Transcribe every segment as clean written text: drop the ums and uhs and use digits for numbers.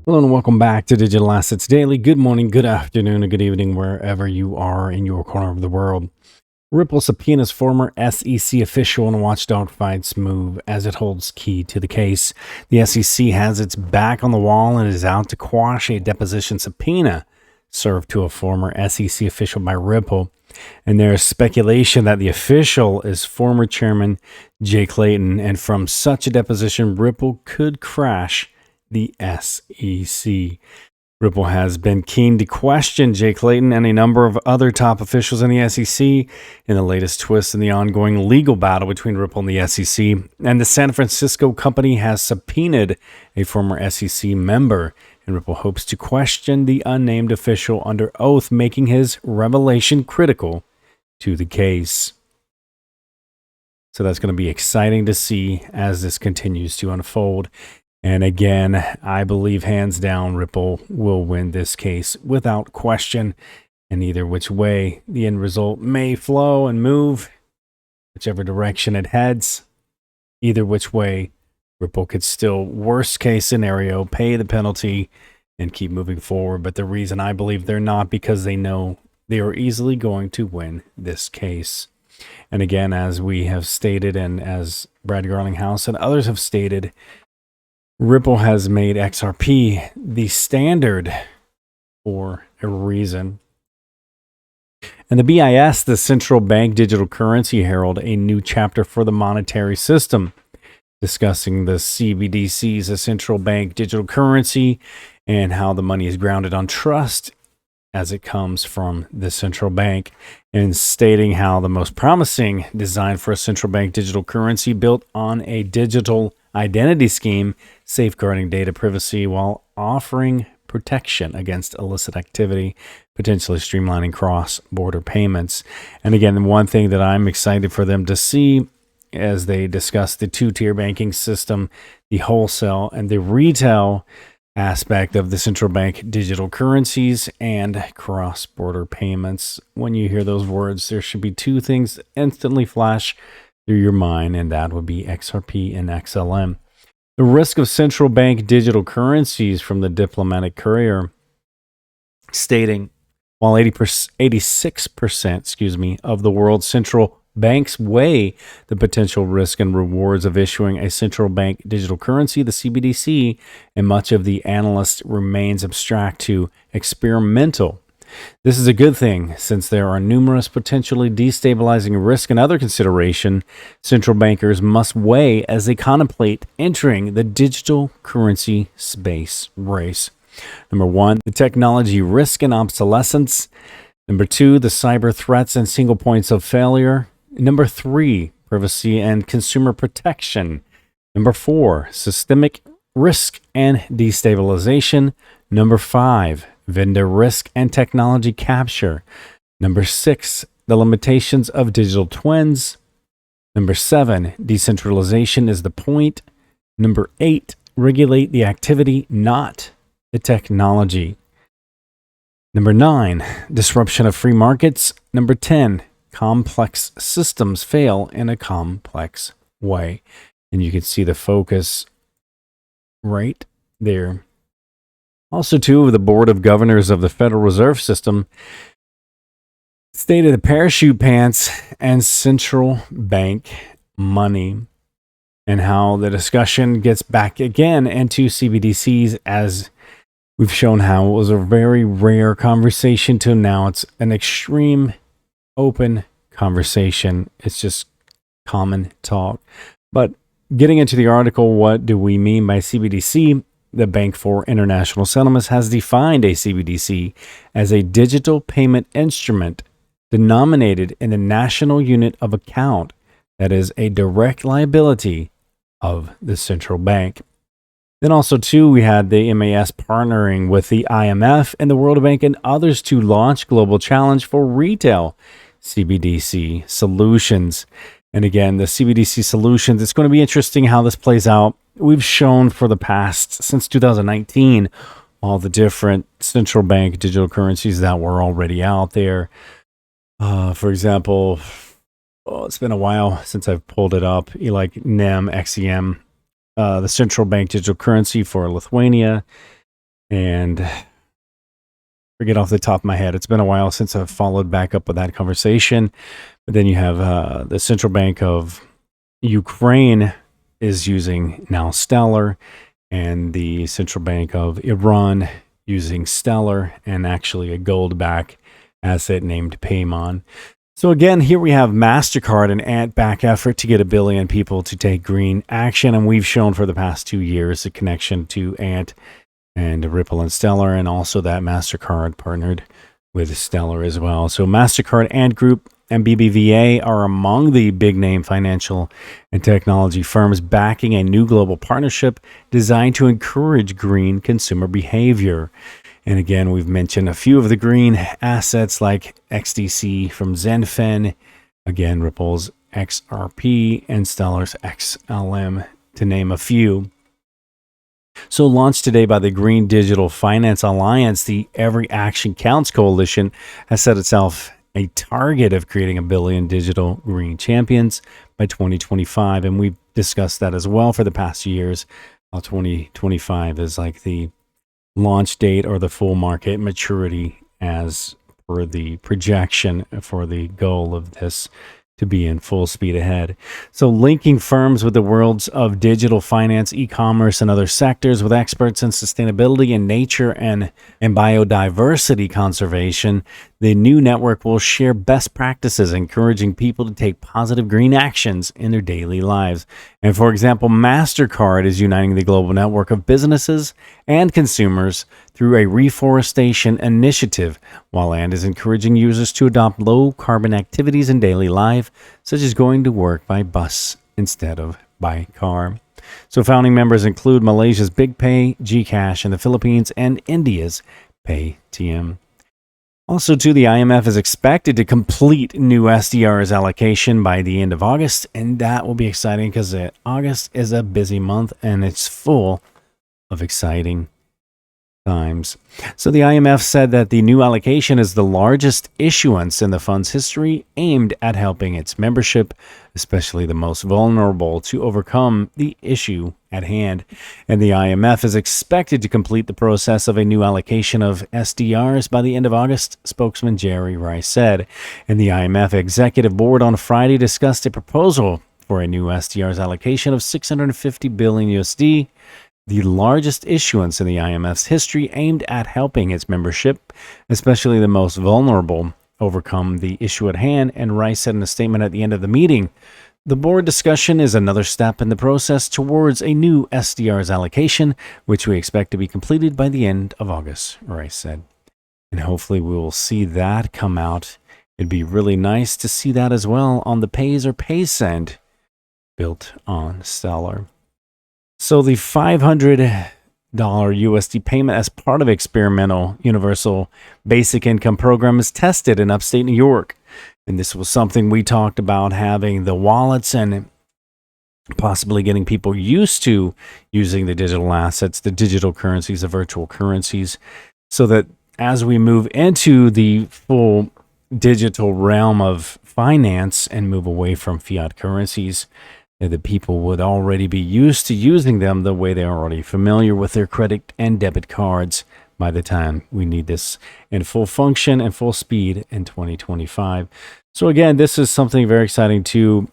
Hello and welcome back to Digital Assets Daily. Good morning, good afternoon, and good evening, wherever you are in your corner of the world. Ripple subpoenas former SEC official in watchdog fights move as it holds key to the case. The SEC has its back on the wall and is out to quash a deposition subpoena served to a former SEC official by Ripple. And there is speculation that the official is former chairman Jay Clayton, and from such a deposition, Ripple could crash the SEC. Ripple has been keen to question Jay Clayton and a number of other top officials in the SEC in the latest twist in the ongoing legal battle between Ripple and the SEC. And the San Francisco company has subpoenaed a former SEC member, and Ripple hopes to question the unnamed official under oath, making his revelation critical to the case. So that's going to be exciting to see as this continues to unfold. And again, I believe hands down Ripple will win this case without question. And either which way the end result may flow and move, whichever direction it heads, either which way, Ripple could still, worst case scenario, pay the penalty and keep moving forward. But the reason I believe they're not, because they know they are easily going to win this case. And again, as we have stated, and as Brad Garlinghouse and others have stated, Ripple has made XRP the standard for a reason. And the BIS, the Central Bank Digital Currency Herald, a new chapter for the monetary system, discussing the CBDCs, a central bank digital currency, and how the money is grounded on trust as it comes from the central bank, and stating how the most promising design for a central bank digital currency built on a digital identity scheme, safeguarding data privacy while offering protection against illicit activity, potentially streamlining cross-border payments. And again, the one thing that I'm excited for them to see as they discuss the two-tier banking system, the wholesale and the retail aspect of the central bank digital currencies and cross-border payments. When you hear those words, there should be two things that instantly flash through your mind, and that would be XRP and XLM. The risk of central bank digital currencies, from the Diplomatic Courier, stating while 86% of the world's central banks weigh the potential risk and rewards of issuing a central bank digital currency, the CBDC, and much of the analysts remains abstract to experimental. This is a good thing, since there are numerous potentially destabilizing risks and other consideration central bankers must weigh as they contemplate entering the digital currency space race. Number one, the technology risk and obsolescence. Number two, the cyber threats and single points of failure. Number three, privacy and consumer protection. Number four, systemic risk and destabilization. Number five, vendor risk and technology capture. Number six, the limitations of digital twins. Number seven, decentralization is the point. Number eight, regulate the activity, not the technology. Number nine, disruption of free markets. Number 10, complex systems fail in a complex way. And you can see the focus right there. Also, too, the Board of Governors of the Federal Reserve System stated the parachute pants and central bank money, and how the discussion gets back again into CBDCs, as we've shown how it was a very rare conversation to now it's an extreme open conversation. It's just common talk. But getting into the article, what do we mean by CBDC? The Bank for International Settlements has defined a CBDC as a digital payment instrument denominated in the national unit of account that is a direct liability of the central bank. Then also, too, we had the MAS partnering with the IMF and the World Bank and others to launch Global Challenge for Retail CBDC Solutions. And again, the CBDC Solutions, it's going to be interesting how this plays out. We've shown for the past, since 2019, all the different central bank digital currencies that were already out there. For example, it's been a while since I've pulled it up, like NEM, XEM, the central bank digital currency for Lithuania. And forget off the top of my head, it's been a while since I've followed back up with that conversation. But then you have the Central Bank of Ukraine is using now Stellar, and the Central Bank of Iran using Stellar, and actually a gold-backed asset named Paymon. So again, here we have MasterCard, an ant-back effort to get 1 billion people to take green action, and we've shown for the past 2 years the connection to Ant and Ripple and Stellar, and also that MasterCard partnered with Stellar as well. So MasterCard, Ant Group, and BBVA are among the big-name financial and technology firms backing a new global partnership designed to encourage green consumer behavior. And again, we've mentioned a few of the green assets like XDC from Zenfin, again, Ripple's XRP, and Stellar's XLM, to name a few. So launched today by the Green Digital Finance Alliance, the Every Action Counts Coalition has set itself a target of creating 1 billion digital green champions by 2025. And we've discussed that as well for the past years. 2025 is like the launch date or the full market maturity as per the projection for the goal of this to be in full speed ahead. So linking firms with the worlds of digital finance, e-commerce, and other sectors with experts in sustainability and nature and biodiversity conservation, the new network will share best practices, encouraging people to take positive green actions in their daily lives. And for example, MasterCard is uniting the global network of businesses and consumers through a reforestation initiative, while Ant is encouraging users to adopt low-carbon activities in daily life, such as going to work by bus instead of by car. So founding members include Malaysia's BigPay, Gcash in the Philippines, and India's Paytm. Also, too, the IMF is expected to complete new SDR's allocation by the end of August, and that will be exciting because August is a busy month and it's full of exciting times. So the IMF said that the new allocation is the largest issuance in the fund's history, aimed at helping its membership, especially the most vulnerable, to overcome the issue at hand. And the IMF is expected to complete the process of a new allocation of SDRs by the end of August, spokesman Jerry Rice said. And the IMF Executive Board on Friday discussed a proposal for a new SDRs allocation of 650 billion USD, the largest issuance in the IMF's history, aimed at helping its membership, especially the most vulnerable, overcome the issue at hand. And Rice said in a statement at the end of the meeting, the board discussion is another step in the process towards a new SDR's allocation, which we expect to be completed by the end of August, Rice said. And hopefully we will see that come out. It'd be really nice to see that as well on the Pays or Paysend built on Stellar. So the $500 USD payment as part of experimental universal basic income program is tested in upstate New York. And this was something we talked about, having the wallets and possibly getting people used to using the digital assets, the digital currencies, the virtual currencies, so that as we move into the full digital realm of finance and move away from fiat currencies, the people would already be used to using them the way they're already familiar with their credit and debit cards by the time we need this in full function and full speed in 2025. So again, this is something very exciting too.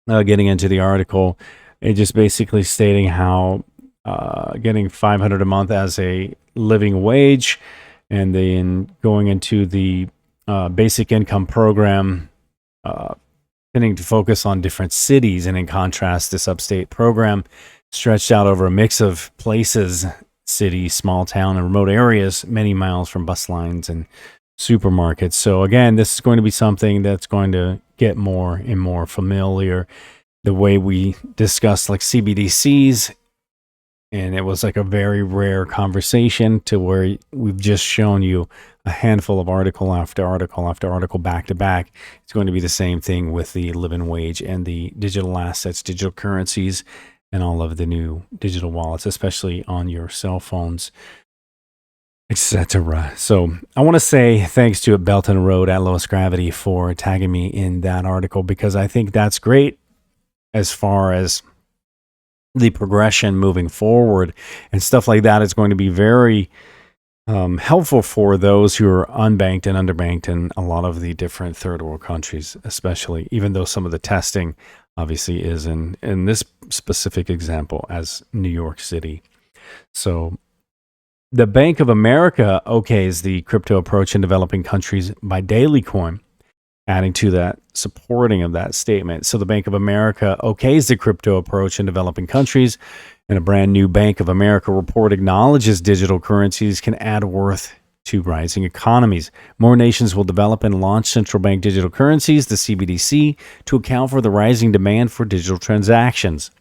Getting into the article, it just basically stating how getting $500 a month as a living wage, and then going into the basic income program, tending to focus on different cities, and in contrast, this upstate program stretched out over a mix of places, cities, small town, and remote areas, many miles from bus lines and supermarkets. So again, this is going to be something that's going to get more and more familiar. The way we discussed like CBDCs, and it was like a very rare conversation to where we've just shown you a handful of article after article after article back to back. It's going to be the same thing with the living wage and the digital assets, digital currencies, and all of the new digital wallets, especially on your cell phones, etc. So I want to say thanks to Belton Road at Lowest Gravity for tagging me in that article, because I think that's great as far as the progression moving forward and stuff like that is going to be very helpful for those who are unbanked and underbanked in a lot of the different third world countries, especially, even though some of the testing obviously is in this specific example as New York City. So the Bank of America okays the crypto approach in developing countries by Dailycoin, adding to that supporting of that statement. So the Bank of America okays the crypto approach in developing countries, and a brand new Bank of America report acknowledges digital currencies can add worth to rising economies. More nations will develop and launch central bank digital currencies, the CBDC, to account for the rising demand for digital transactions.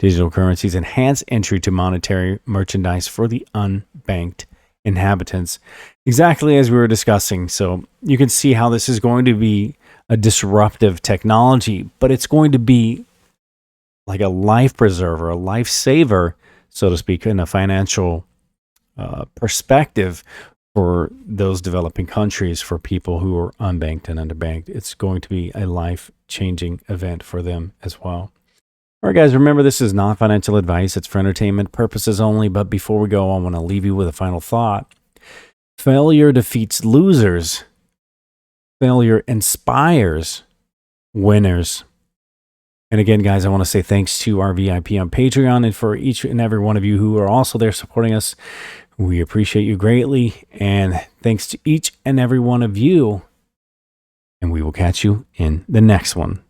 Digital currencies enhance entry to monetary merchandise for the unbanked inhabitants, exactly as we were discussing. So you can see how this is going to be a disruptive technology, but it's going to be like a life preserver, a lifesaver, so to speak, in a financial perspective for those developing countries, for people who are unbanked and underbanked. It's going to be a life-changing event for them as well. All right, guys, remember, this is not financial advice. It's for entertainment purposes only. But before we go, I want to leave you with a final thought. Failure defeats losers. Failure inspires winners. And again, guys, I want to say thanks to our VIP on Patreon, and for each and every one of you who are also there supporting us. We appreciate you greatly. And thanks to each and every one of you. And we will catch you in the next one.